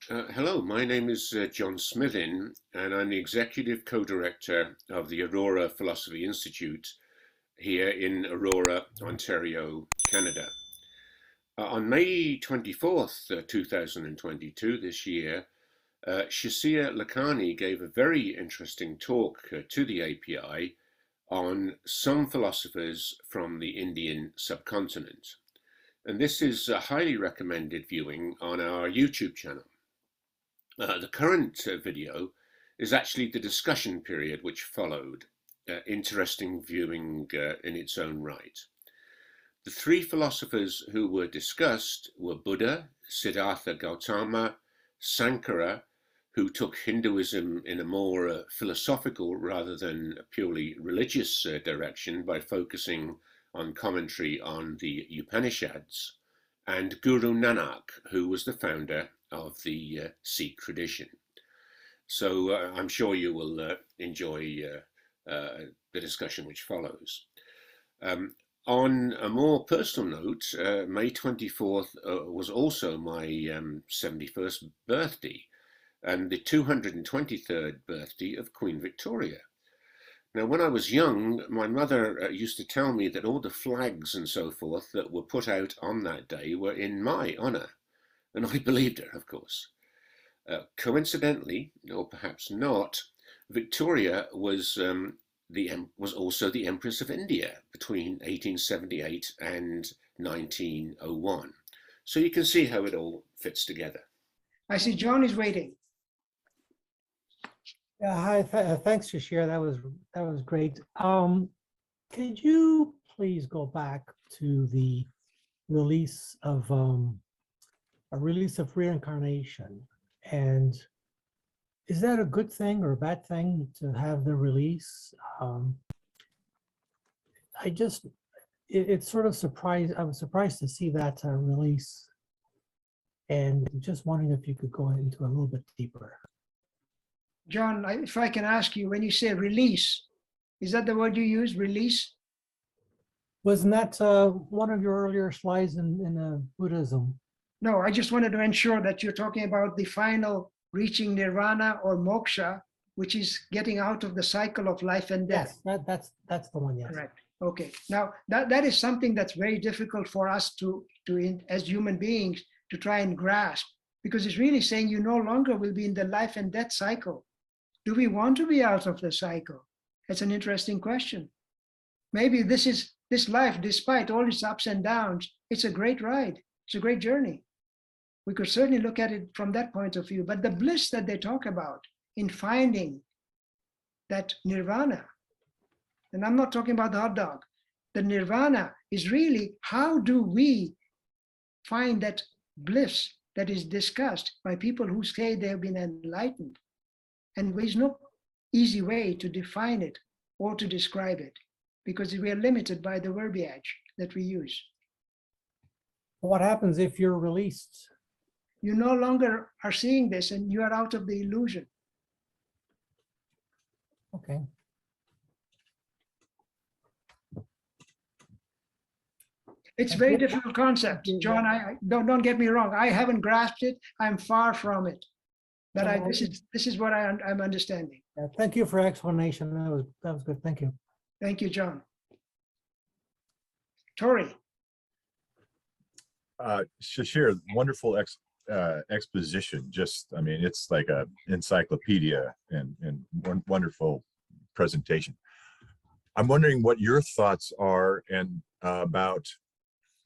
Hello, my name is John Smithin, and I'm the Executive Co-Director of the Aurora Philosophy Institute here in Aurora, Ontario, Canada. On May 24th, 2022, this year, Shishir Lakhani gave a very interesting talk to the API on some philosophers from the Indian subcontinent. And this is highly recommended viewing on our YouTube channel. The current video is actually the discussion period which followed, interesting viewing in its own right. The three philosophers who were discussed were Buddha, Siddhartha Gautama, Sankara, who took Hinduism in a more philosophical rather than a purely religious direction by focusing on commentary on the Upanishads, and Guru Nanak, who was the founder of the Sikh tradition. So I'm sure you will enjoy the discussion which follows. On a more personal note, May 24th was also my 71st birthday and the 223rd birthday of Queen Victoria. Now, when I was young, my mother used to tell me that all the flags and so forth that were put out on that day were in my honour. And I believed her, of course. Coincidentally, or perhaps not, Victoria was also the Empress of India between 1878 and 1901. So you can see how it all fits together. I see John is waiting. Yeah, hi. Thanks, Shishir. That was great. Could you please go back to the release of reincarnation, and is that a good thing or a bad thing to have the release? It's sort of surprised. I was surprised to see that release, and just wondering if you could go into a little bit deeper. John, if I can ask you, when you say release, is that the word you use, release? Wasn't that one of your earlier slides in Buddhism? No, I just wanted to ensure that you're talking about the final reaching nirvana or moksha, which is getting out of the cycle of life and death. Yes, that's the one, yes. Correct. Okay. Now, that is something that's very difficult for us to as human beings, to try and grasp, because it's really saying you no longer will be in the life and death cycle. Do we want to be out of the cycle? That's an interesting question. Maybe this life, despite all its ups and downs, it's a great ride. It's a great journey. We could certainly look at it from that point of view. But the bliss that they talk about in finding that nirvana, and I'm not talking about the hot dog, the nirvana is really, how do we find that bliss that is discussed by people who say they have been enlightened? And there's no easy way to define it or to describe it, because we are limited by the verbiage that we use. What happens if you're released? You no longer are seeing this and you are out of the illusion. Okay. It's a very difficult concept, John. I don't get me wrong. I haven't grasped it. I'm far from it. But this is what I'm understanding. Thank you for explanation. That was good. Thank you. Thank you, John. Tori. Shishir, wonderful exposition. I mean, it's like a encyclopedia and wonderful presentation. I'm wondering what your thoughts are about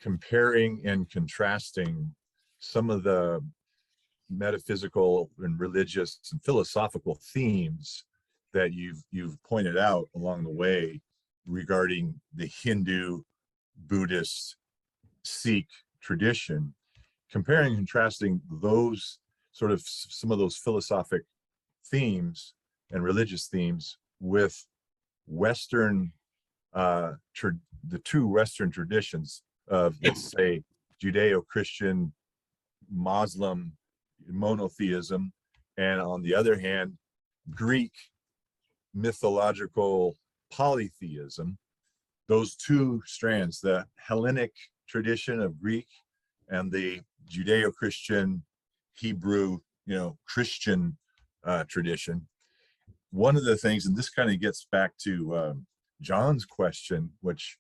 comparing and contrasting some of the metaphysical and religious and philosophical themes that you've pointed out along the way regarding the Hindu, Buddhist, Sikh tradition, comparing and contrasting those sort of some of those philosophic themes and religious themes with Western, the two Western traditions of, let's say, Judeo-Christian, Muslim monotheism, and on the other hand, Greek mythological polytheism. Those two strands, the Hellenic tradition of Greek and the Judeo-Christian Hebrew, Christian tradition. One of the things, and this kind of gets back to John's question, which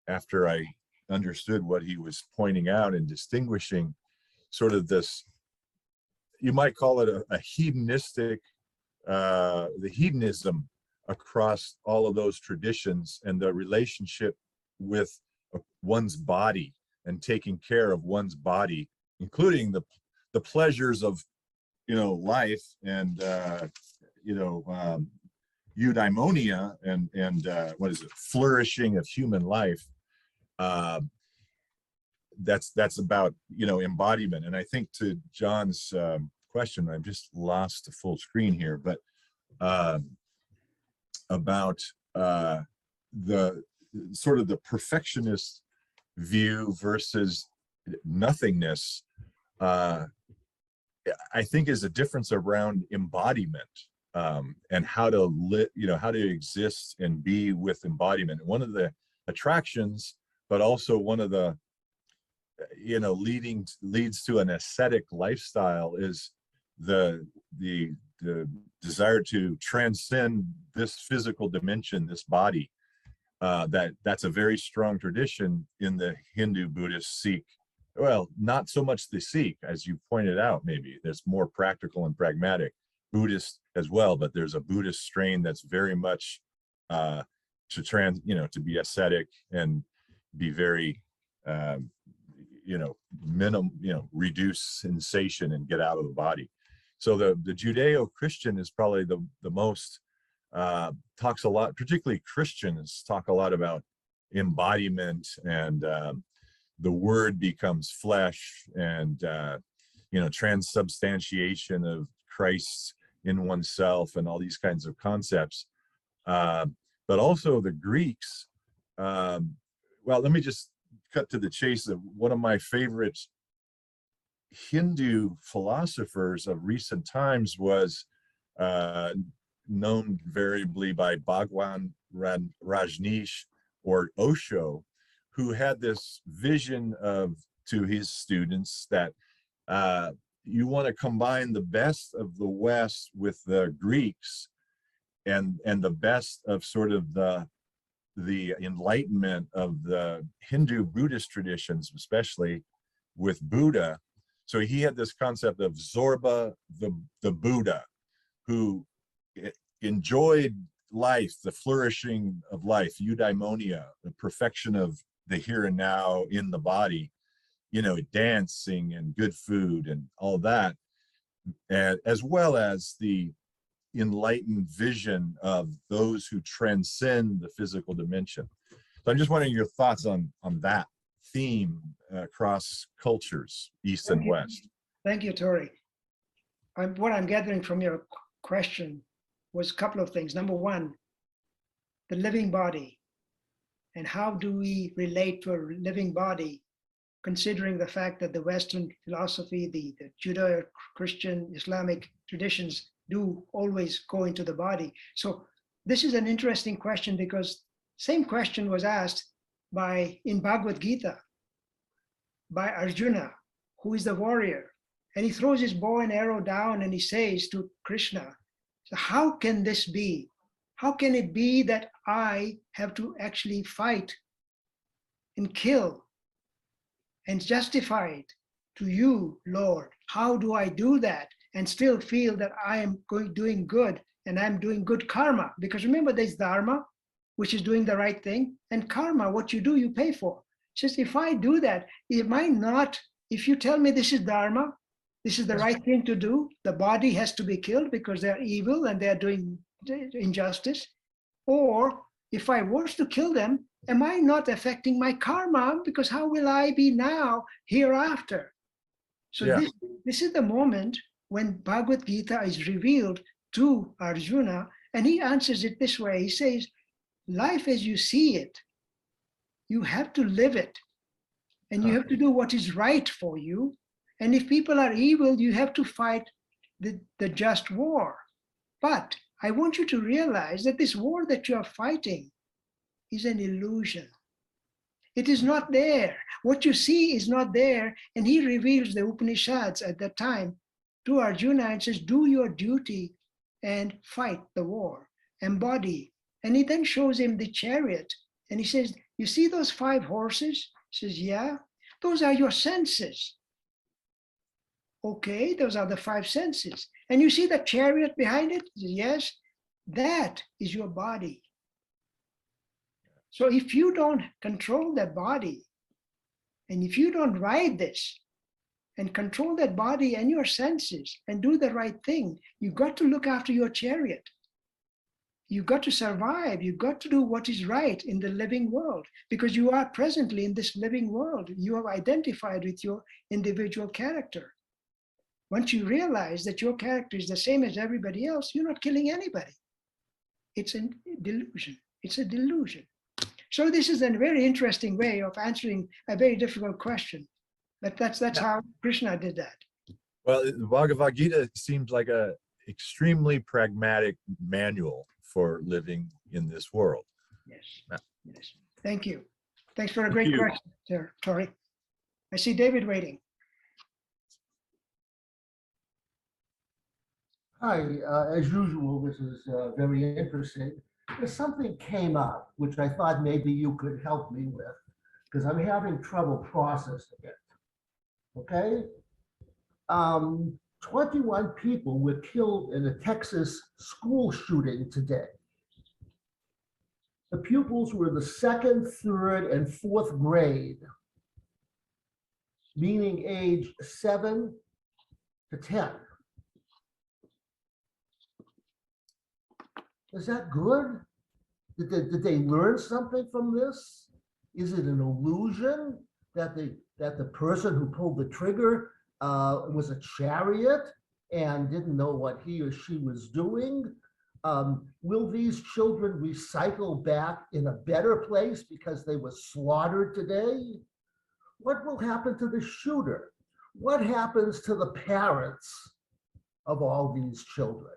after I understood what he was pointing out and distinguishing, sort of this, you might call it a hedonistic, the hedonism across all of those traditions, and the relationship with one's body and taking care of one's body, including the pleasures of life and eudaimonia and what is it, flourishing of human life. That's about embodiment. And I think to John's question, I've just lost the full screen here, but about the sort of the perfectionist view versus nothingness, I think is a difference around embodiment, and how to live, how to exist and be with embodiment. And one of the attractions, but also one of the leads to an ascetic lifestyle, is the desire to transcend this physical dimension, this body. That's a very strong tradition in the Hindu, Buddhist, Sikh. Well, not so much the Sikh, as you pointed out. Maybe there's more practical and pragmatic. Buddhist as well, but there's a Buddhist strain that's very much to be ascetic and be very reduce sensation and get out of the body. So the Judeo-Christian is probably the most talks a lot, particularly Christians talk a lot about embodiment, and the word becomes flesh, and transubstantiation of Christ in oneself, and all these kinds of concepts. But also the Greeks, well, let me just cut to the chase. Of one of my favorite Hindu philosophers of recent times was known variably by Bhagwan Rajneesh or Osho, who had this vision to his students that you want to combine the best of the West with the Greeks, and the best of sort of the enlightenment of the Hindu Buddhist traditions, especially with Buddha. So he had this concept of Zorba the Buddha, who enjoyed life, the flourishing of life, eudaimonia, the perfection of the here and now in the body, dancing and good food and all that, and as well as the enlightened vision of those who transcend the physical dimension. So I'm just wondering your thoughts on that theme across cultures, East and West. Thank you, Tori. What I'm gathering from your question was a couple of things. Number one, the living body, and how do we relate to a living body, considering the fact that the Western philosophy, the Judeo-Christian, Islamic traditions do always go into the body. So this is an interesting question, because same question was asked in Bhagavad-Gita by Arjuna, who is the warrior. And he throws his bow and arrow down and he says to Krishna, so how can this be? How can it be that I have to actually fight and kill and justify it to you, Lord? How do I do that and still feel that I am doing good and I'm doing good karma? Because remember, there's dharma, which is doing the right thing, and karma, what you do, you pay for. Just if I do that, if you tell me this is dharma, this is the right thing to do, the body has to be killed because they're evil and they're doing injustice. Or if I was to kill them, am I not affecting my karma? Because how will I be now hereafter? So this is the moment when Bhagavad Gita is revealed to Arjuna, and he answers it this way. He says, life as you see it, you have to live it, and you have to do what is right for you. And if people are evil, you have to fight the just war. But I want you to realize that this war that you are fighting is an illusion. It is not there. What you see is not there. And he reveals the Upanishads at that time. to Arjuna and says, do your duty and fight the war, embody. And he then shows him the chariot and he says, you see those 5 horses? He says, yeah, those are your senses. Okay, those are the 5 senses. And you see the chariot behind it? He says, yes, that is your body. So if you don't control that body, and if you don't ride this and control that body and your senses and do the right thing, you've got to look after your chariot. You've got to survive. You've got to do what is right in the living world because you are presently in this living world. You have identified with your individual character. Once you realize that your character is the same as everybody else, you're not killing anybody. It's a delusion. It's a delusion. So this is a very interesting way of answering a very difficult question. But that's how Krishna did that. Well, the Bhagavad-Gita seems like a extremely pragmatic manual for living in this world. Yes. Yes. Thank you. Thanks for a great question, sir, Tori. I see David waiting. Hi, as usual, this is very interesting. There's something came up, which I thought maybe you could help me with, because I'm having trouble processing it. Okay? 21 people were killed in a Texas school shooting today. The pupils were the 2nd, 3rd, and 4th grade, meaning age 7 to 10. Is that good? Did they learn something from this? Is it an illusion that the person who pulled the trigger was a chariot and didn't know what he or she was doing? Will these children recycle back in a better place because they were slaughtered today? What will happen to the shooter? What happens to the parents of all these children?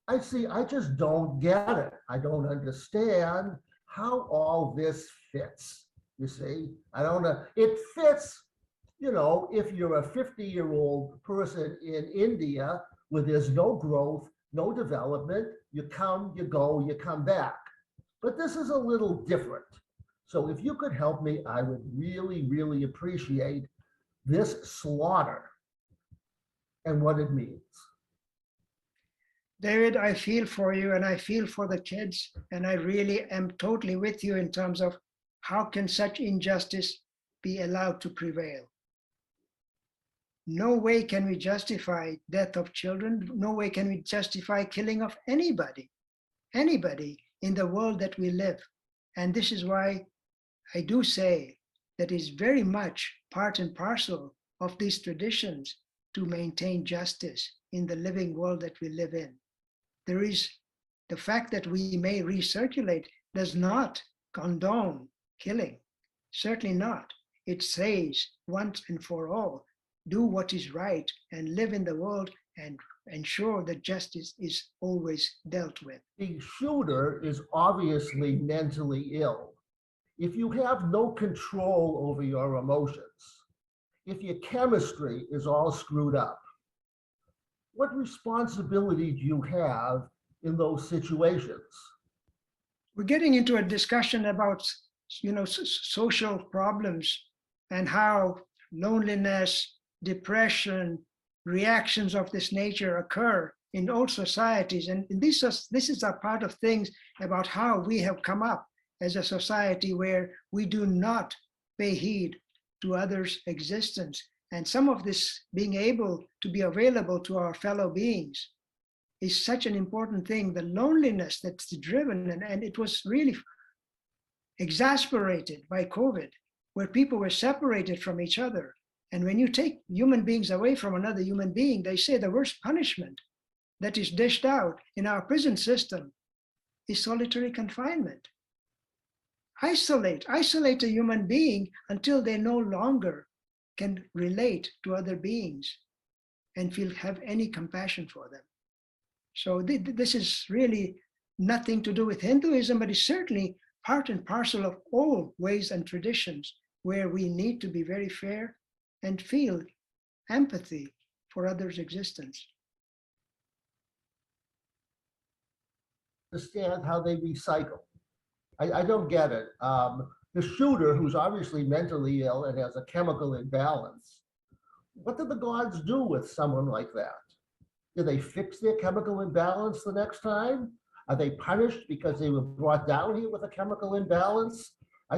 I just don't get it. I don't understand how all this fits. You see, I don't know. It fits, you know, if you're a 50-year-old person in India where there's no growth, no development, you come, you go, you come back. But this is a little different. So if you could help me, I would really, really appreciate this slaughter and what it means. David, I feel for you and I feel for the kids, and I really am totally with you in terms of how can such injustice be allowed to prevail? No way can we justify death of children. No way can we justify killing of anybody in the world that we live. And this is why I do say that is very much part and parcel of these traditions to maintain justice in the living world that we live in. There is the fact that we may recirculate does not condone killing, certainly not. It says once and for all, do what is right and live in the world and ensure that justice is always dealt with. The shooter is obviously mentally ill. If you have no control over your emotions, if your chemistry is all screwed up, what responsibility do you have in those situations? We're getting into a discussion about, you know, social problems and how loneliness, depression, reactions of this nature occur in all societies. And this is a part of things about how we have come up as a society where we do not pay heed to others' existence. And some of this being able to be available to our fellow beings is such an important thing. The loneliness that's driven, and it was really exasperated by COVID, where people were separated from each other. And when you take human beings away from another human being, they say the worst punishment that is dished out in our prison system is solitary confinement. Isolate a human being until they no longer can relate to other beings and have any compassion for them. So this is really nothing to do with Hinduism, but it's certainly part and parcel of all ways and traditions where we need to be very fair and feel empathy for others' existence. Understand how they recycle. I don't get it. The shooter, who's obviously mentally ill and has a chemical imbalance, what do the gods do with someone like that? Do they fix their chemical imbalance the next time? Are they punished because they were brought down here with a chemical imbalance? I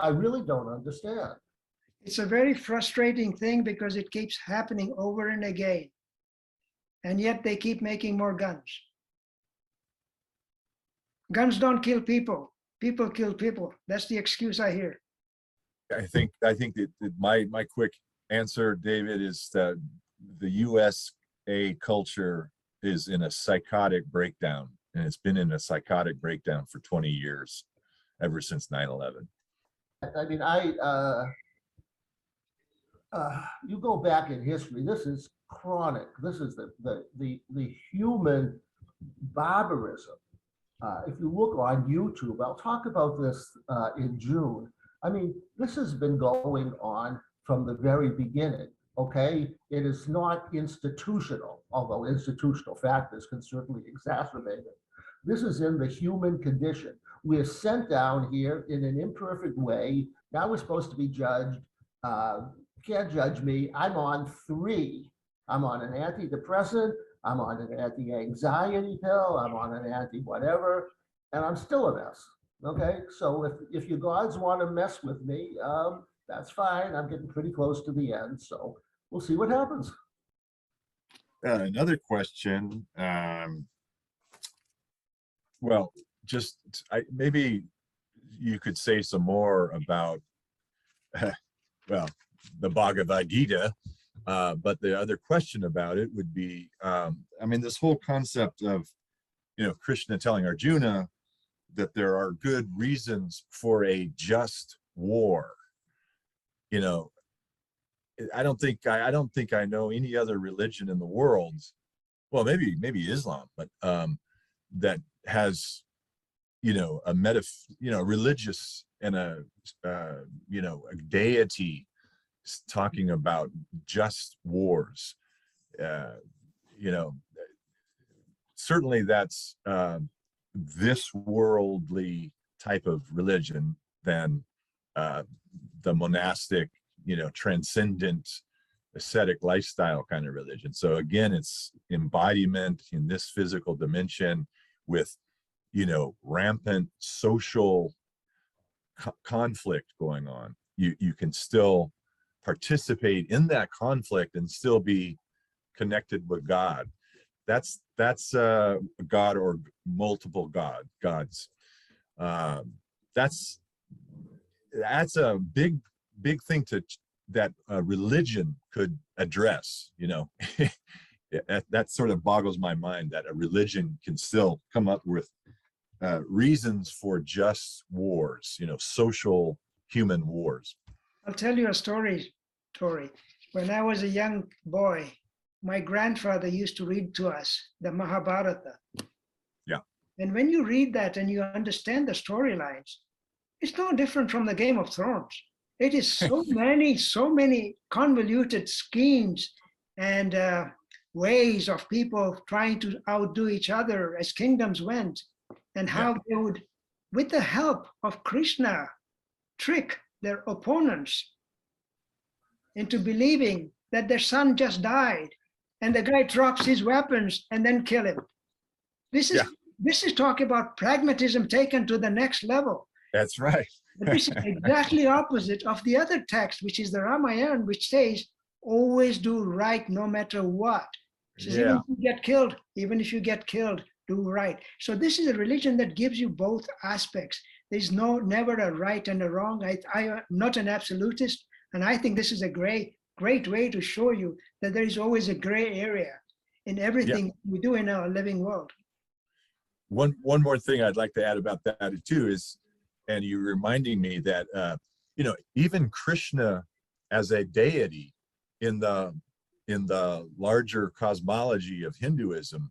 really don't understand. It's a very frustrating thing because it keeps happening over and again. And yet they keep making more guns. Guns don't kill people. People kill people. That's the excuse I hear. I think that my quick answer, David, is that the USA culture is in a psychotic breakdown, and it's been in a psychotic breakdown for 20 years, ever since 9/11. I mean, you go back in history, this is chronic. This is the human barbarism. If you look on YouTube, I'll talk about this in June. I mean, this has been going on from the very beginning, okay? It is not institutional, although institutional factors can certainly exacerbate it. This is in the human condition. We're sent down here in an imperfect way. Now we're supposed to be judged. Can't judge me. I'm on 3. I'm on an antidepressant. I'm on an anti-anxiety pill. I'm on an anti-whatever, and I'm still a mess. Okay, so if you gods want to mess with me, that's fine. I'm getting pretty close to the end, so we'll see what happens. Another question. Well, just maybe you could say some more about, well, the Bhagavad-Gita. But the other question about it would be, I mean, this whole concept of, Krishna telling Arjuna that there are good reasons for a just war. I don't think I know any other religion in the world. Well, maybe Islam, but that has, a religious and a deity talking about just wars. Certainly that's this worldly type of religion than the monastic, transcendent ascetic lifestyle kind of religion. So again, it's embodiment in this physical dimension with, rampant social conflict going on. You can still participate in that conflict and still be connected with God. That's a God or multiple gods. That's a big thing that religion could address. That sort of boggles my mind that a religion can still come up with reasons for just wars, social human wars. I'll tell you a story, Tori. When I was a young boy, my grandfather used to read to us the Mahabharata. Yeah. And when you read that and you understand the storylines, it's no different from the Game of Thrones. It is so many convoluted schemes and ways of people trying to outdo each other as kingdoms went, and how they would, with the help of Krishna, trick their opponents into believing that their son just died, and the guy drops his weapons and then kill him. This is talk about pragmatism taken to the next level. That's right. But this is exactly opposite of the other text, which is the Ramayana, which says, always do right no matter what. It says, even if you get killed, do right. So this is a religion that gives you both aspects. There's never a right and a wrong. I'm not an absolutist, and I think this is a great way to show you that there is always a gray area in everything we do in our living world. One more thing I'd like to add about that too is, and you're reminding me that even Krishna as a deity in the larger cosmology of Hinduism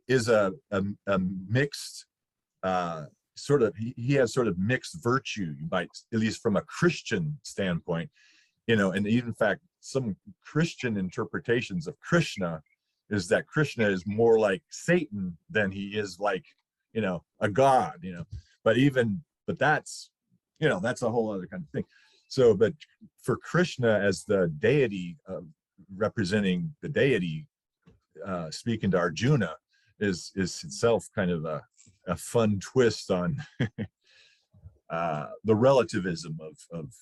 is a mixed he has sort of mixed virtue, you might, at least from a Christian standpoint, and even in fact some Christian interpretations of Krishna is that Krishna is more like Satan than he is like, you know, a god, you know. But that's, you know, that's a whole other kind of thing. So, but for Krishna as the deity, representing the deity, speaking to Arjuna, is itself kind of a fun twist on the relativism of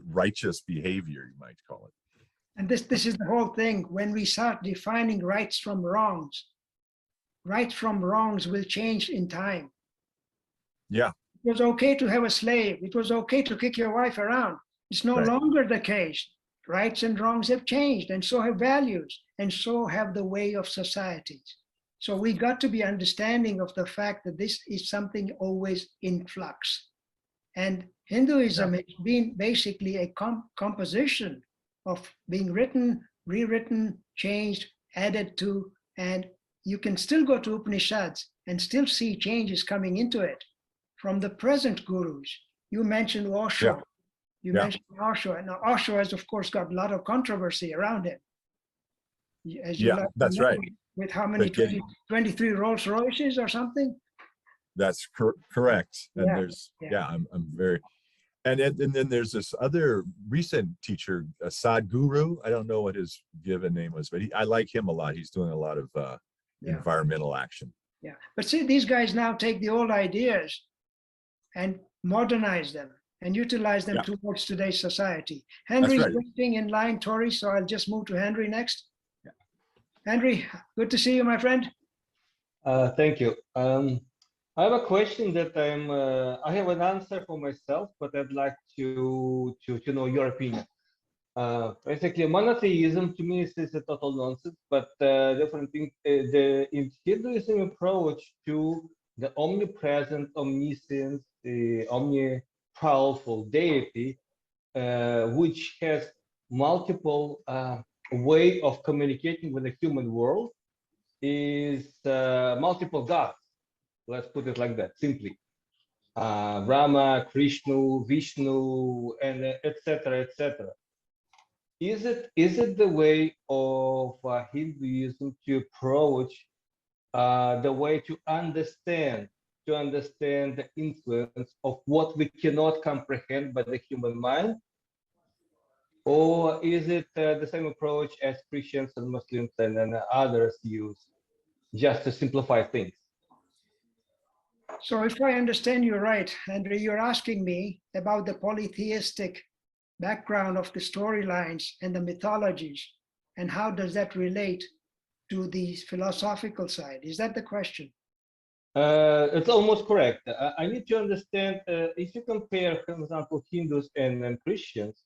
righteous behavior, you might call it. And this is the whole thing. When we start defining rights from wrongs will change in time. Yeah. It was okay to have a slave. It was okay to kick your wife around. It's no Right. longer the case. Rights and wrongs have changed, and so have values, and so have the way of societies. So we got to be understanding of the fact that this is something always in flux. And Hinduism has been basically a composition of being written, rewritten, changed, added to, and you can still go to Upanishads and still see changes coming into it from the present gurus. You mentioned Osho. You mentioned Osho, and Osho has, of course, got a lot of controversy around him. As you like to that's know, right. With how many, 23 Rolls Royces or something? That's correct. And Yeah, there's, yeah. I'm very, and then there's this other recent teacher, Sadhguru. I don't know what his given name was, but I like him a lot. He's doing a lot of environmental action. Yeah, but see, these guys now take the old ideas and modernize them and utilize them towards today's society. Henry's waiting in line, Tori, so I'll just move to Henry next. Henry, good to see you, my friend. Thank you. I have a question that I have an answer for myself, but I'd like to know your opinion. Basically, monotheism to me is a total nonsense, but different thing, the Hinduism approach to the omnipresent, omniscient, the omnipowerful deity, which has multiple way of communicating with the human world, is multiple gods. Let's put it like that, simply. Rama, Krishna, Vishnu, and etc., etc. Is it the way of Hinduism to approach the way to understand the influence of what we cannot comprehend by the human mind? Or is it the same approach as Christians and Muslims and others use, just to simplify things? So if I understand you right, Henry, you're asking me about the polytheistic background of the storylines and the mythologies, and how does that relate to the philosophical side? Is that the question? It's almost correct. I need to understand, if you compare, for example, Hindus and Christians,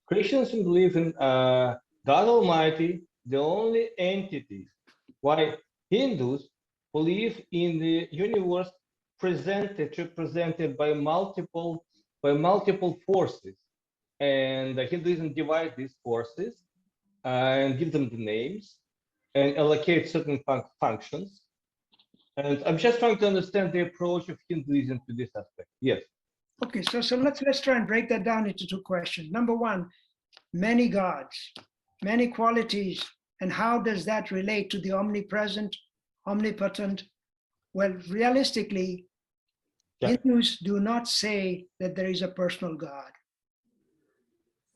Christians believe in God Almighty, the only entity, while Hindus believe in the universe represented by multiple forces, and Hinduism divides these forces and give them the names and allocate certain functions. And I'm just trying to understand the approach of Hinduism to this aspect. Yes. Okay, so let's try and break that down into two questions. Number one, many gods, many qualities, and how does that relate to the omnipresent, omnipotent? Well, realistically, Hindus do not say that there is a personal God.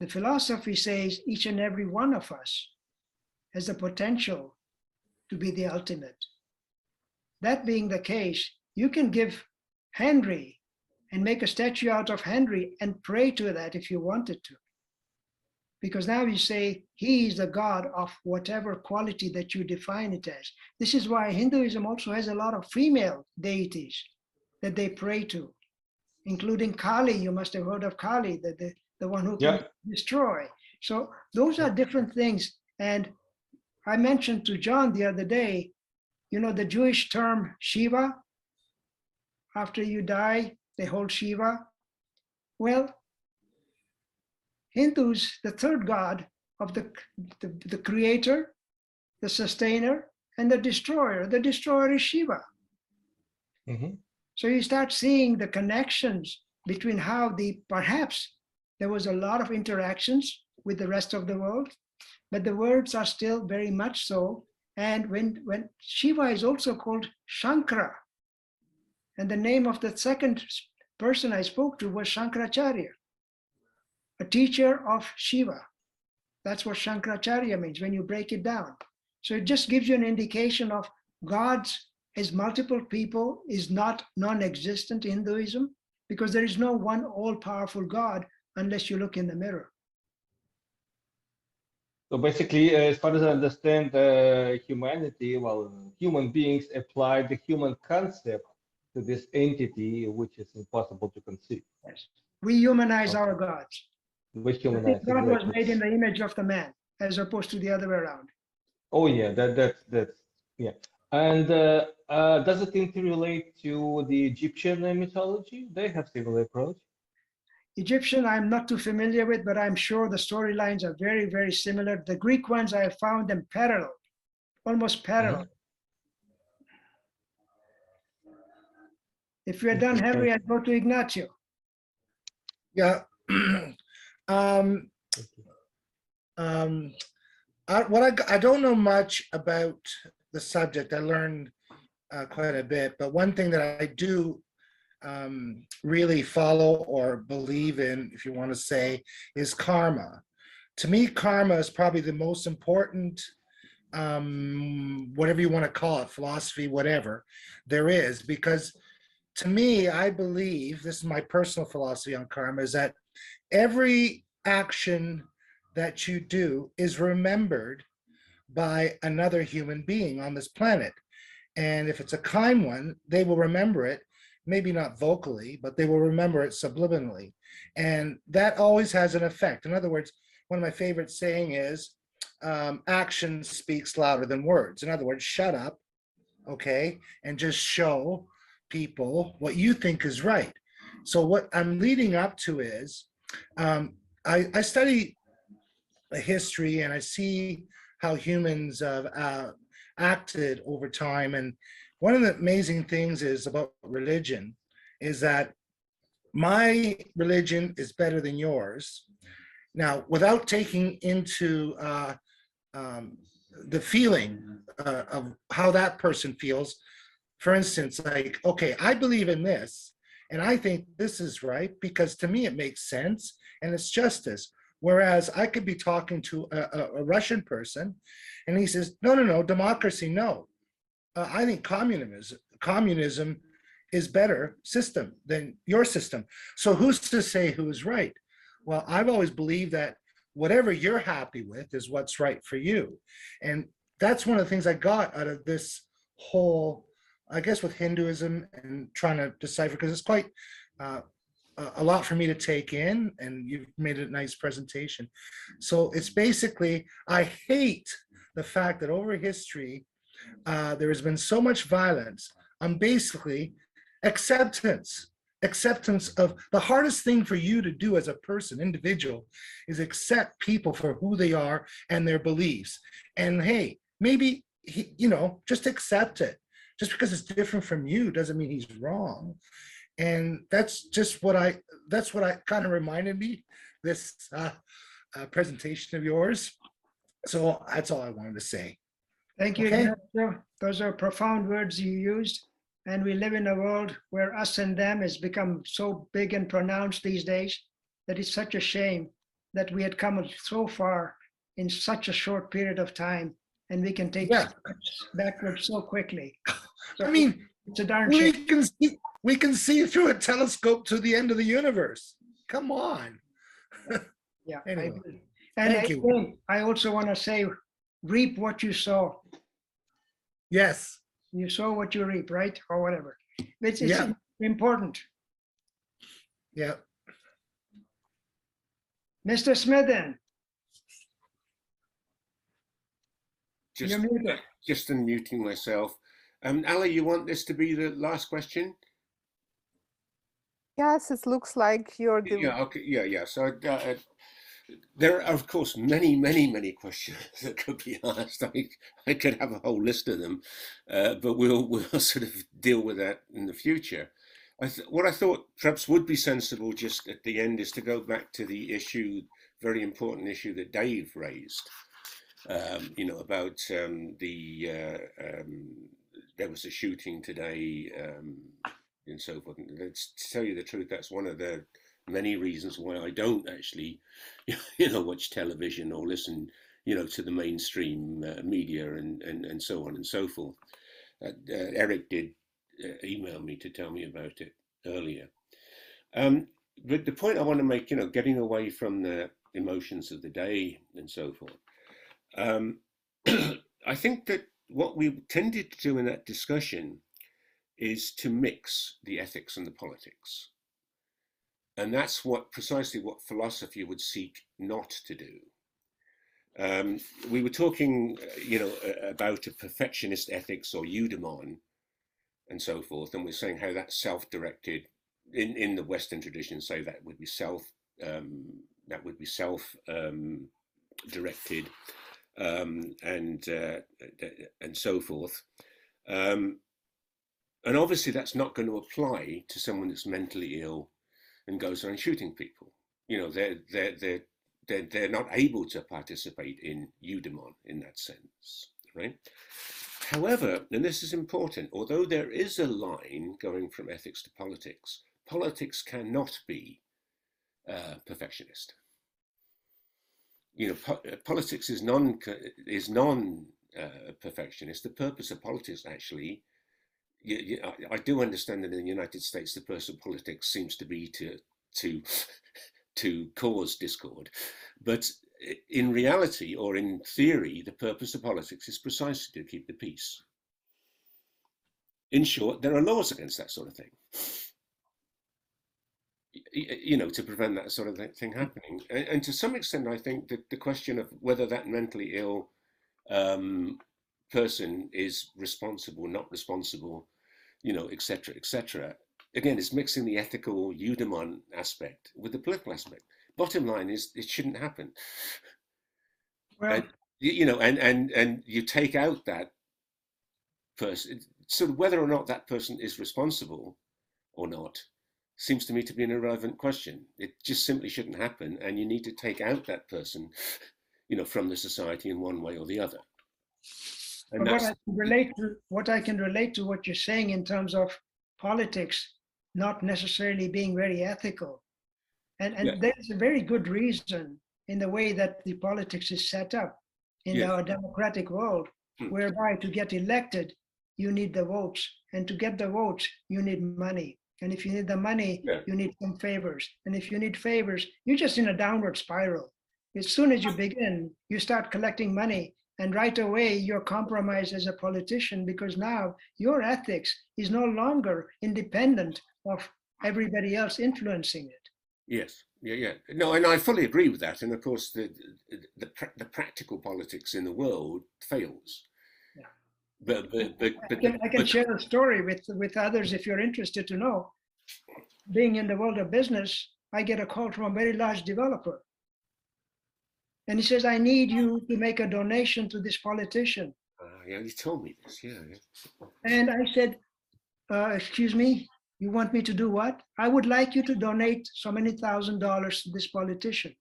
The philosophy says each and every one of us has the potential to be the ultimate. That being the case, you can give Henry and make a statue out of Henry and pray to that if you wanted to. Because now you say he is the God of whatever quality that you define it as. This is why Hinduism also has a lot of female deities that they pray to, including Kali. You must have heard of Kali, the one who can destroy. So those are different things. And I mentioned to John the other day, you know, the Jewish term Shiva, after you die, they hold Shiva. Well, Hindus, the third god of the creator, the sustainer, and the destroyer. The destroyer is Shiva. Mm-hmm. So you start seeing the connections between how perhaps there was a lot of interactions with the rest of the world, but the words are still very much so. And when Shiva is also called Shankara, and the name of the second person I spoke to was Shankracharya, a teacher of Shiva. That's what Shankracharya means when you break it down. So it just gives you an indication of God's as multiple people is not non-existent in Hinduism, because there is no one all-powerful God unless you look in the mirror. So basically, as far as I understand, humanity, well, human beings apply the human concept to this entity, which is impossible to conceive. Yes. We humanize Okay. our gods. We I humanize think God was exactly. made in the image of the man, as opposed to the other way around. Oh yeah, that's yeah. And does it interrelate to the Egyptian mythology? They have similar approach. Egyptian, I'm not too familiar with, but I'm sure the storylines are very, very similar. The Greek ones, I have found them parallel, almost parallel. If you're done, Henry, I'd go to Ignacio. Yeah. I don't know much about the subject. I learned quite a bit, but one thing that I do really follow or believe in, if you want to say, is karma. To me, karma is probably the most important, whatever you want to call it, philosophy, whatever there is, because to me, I believe, this is my personal philosophy on karma, is that every action that you do is remembered by another human being on this planet. And if it's a kind one, they will remember it, maybe not vocally, but they will remember it subliminally. And that always has an effect. In other words, one of my favorite saying is, action speaks louder than words. In other words, shut up, okay, and just show people what you think is right. So what I'm leading up to is, I study history and I see how humans have acted over time. And one of the amazing things is about religion is that my religion is better than yours. Now, without taking into the feeling of how that person feels, for instance, like, okay, I believe in this and I think this is right because to me it makes sense and it's justice. Whereas I could be talking to a Russian person and he says, no, democracy, no. I think communism is better system than your system. So who's to say who's right? Well, I've always believed that whatever you're happy with is what's right for you. And that's one of the things I got out of this whole, I guess, with Hinduism and trying to decipher, because it's quite a lot for me to take in, and you've made a nice presentation. So it's basically, I hate the fact that over history, there has been so much violence on basically acceptance of the hardest thing for you to do as a person, individual, is accept people for who they are and their beliefs. And hey, maybe, just accept it. Just because it's different from you doesn't mean he's wrong. And that's just what I kind of reminded me, this presentation of yours. So that's all I wanted to say. Thank you, Okay. Ignacio. Those are profound words you used. And we live in a world where us and them has become so big and pronounced these days that it's such a shame that we had come so far in such a short period of time, and we can take steps backwards so quickly. So I mean, it's a darn shame. we can see through a telescope to the end of the universe. Come on. Yeah, Anyway, I agree. And thank you. again, I also want to say, reap what you sow. Yes. You sow what you reap, right? Or whatever. It's Yeah. important. Yeah. Mr. Smithen, you're muted. Just unmuting myself. Ali, you want this to be the last question? Yes, it looks like you're the Yeah, okay, yeah. So there are, of course, many questions that could be asked. I could have a whole list of them, but we'll sort of deal with that in the future. What I thought perhaps would be sensible just at the end is to go back to the issue very important issue that Dave raised. About there was a shooting today and so forth. And to tell you the truth, that's one of the many reasons why I don't actually, watch television or listen, to the mainstream media and so on and so forth. Eric did email me to tell me about it earlier. But the point I want to make, getting away from the emotions of the day and so forth, I think that what we tended to do in that discussion is to mix the ethics and the politics. And that's precisely what philosophy would seek not to do. We were talking, about a perfectionist ethics or eudaimon and so forth, and we're saying how that's self-directed. In the Western tradition, say that would be directed, and so forth. And obviously, that's not going to apply to someone that's mentally ill and goes around shooting people. They're not able to participate in eudaimon in that sense, right? However, and this is important, although there is a line going from ethics to politics, politics cannot be perfectionist. Politics is non-perfectionist. The purpose of politics, actually, I do understand that in the United States, the purpose of politics seems to be to cause discord, but in reality, or in theory, the purpose of politics is precisely to keep the peace. In short, there are laws against that sort of thing. To prevent that sort of thing happening. And to some extent, I think that the question of whether that mentally ill person is responsible, not responsible, et cetera, again, is mixing the ethical eudaimon aspect with the political aspect. Bottom line is, it shouldn't happen. Well, and you take out that person, so whether or not that person is responsible or not seems to me to be an irrelevant question. It just simply shouldn't happen, and you need to take out that person, from the society in one way or the other. And what I can relate to what you're saying in terms of politics not necessarily being very ethical, and Yeah. there's a very good reason in the way that the politics is set up in Yes. our democratic world, whereby to get elected, you need the votes, and to get the votes, you need money. And if you need the money, Yeah. you need some favors. And if you need favors, you're just in a downward spiral. As soon as you begin, you start collecting money, and right away you're compromised as a politician, because now your ethics is no longer independent of everybody else influencing it. Yes, yeah. No, and I fully agree with that. And of course, the practical politics in the world fails. Yeah. But I can share a story with others if you're interested to know. Being in the world of business, I get a call from a very large developer. And he says, I need you to make a donation to this politician. Yeah, you told me this, yeah. And I said, excuse me, you want me to do what? I would like you to donate so many $1,000s to this politician.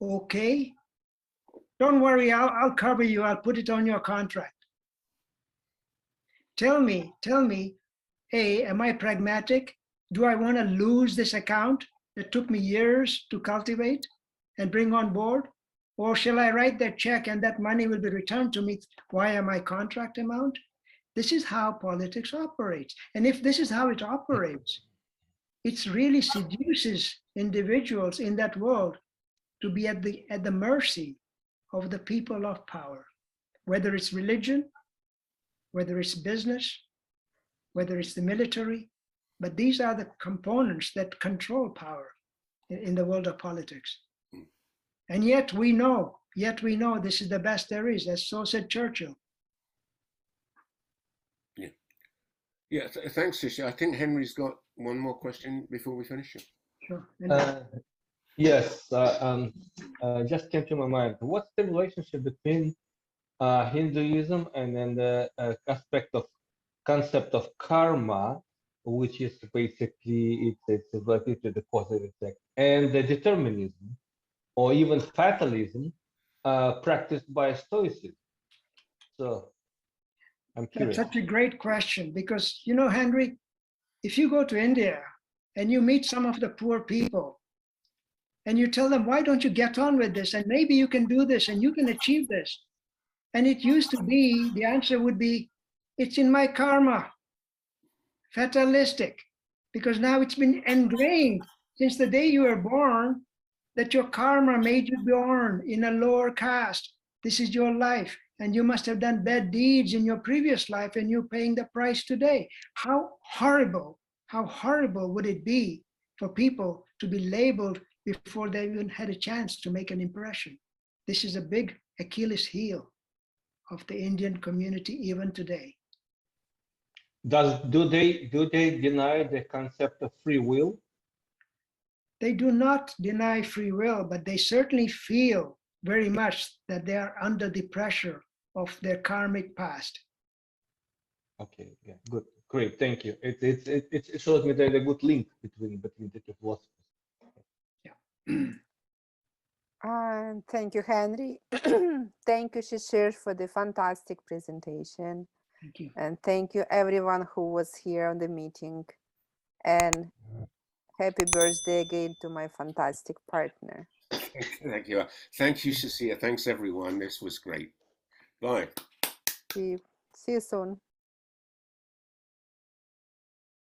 Okay. Don't worry, I'll cover you. I'll put it on your contract. Tell me, hey, am I pragmatic? Do I want to lose this account that took me years to cultivate and bring on board? Or shall I write that check and that money will be returned to me via my contract amount? This is how politics operates. And if this is how it operates, it really seduces individuals in that world to be at the mercy of the people of power, whether it's religion, whether it's business, whether it's the military, but these are the components that control power in the world of politics. And yet we know this is the best there is, as so said Churchill. Yeah, thanks, Shishir. I think Henry's got one more question before we finish. Sure. Yes, just came to my mind. What's the relationship between Hinduism and then the concept of karma, which is basically it's related to the cause and effect? and the determinism, or even fatalism, practiced by Stoicism? So I'm That's curious. such a great question because, you know, Henry, if you go to India and you meet some of the poor people and you tell them, why don't you get on with this? And maybe you can do this and you can achieve this. And it used to be, the answer would be, it's in my karma, fatalistic, because now it's been ingrained since the day you were born that your karma made you born in a lower caste. This is your life. And you must have done bad deeds in your previous life and you're paying the price today. How horrible would it be for people to be labeled before they even had a chance to make an impression? This is a big Achilles heel of the Indian community even today. Do they deny the concept of free will? They do not deny free will, but they certainly feel very much that they are under the pressure of their karmic past. Okay, yeah, good, great, thank you. It shows me there's a good link between the two philosophers. Yeah. Thank you, Henry. Thank you, Shishir, for the fantastic presentation. Thank you. And thank you, everyone who was here on the meeting. And happy birthday again to my fantastic partner. Thank you. Thank you, Shishir. Thanks, everyone. This was great. Bye. See you soon.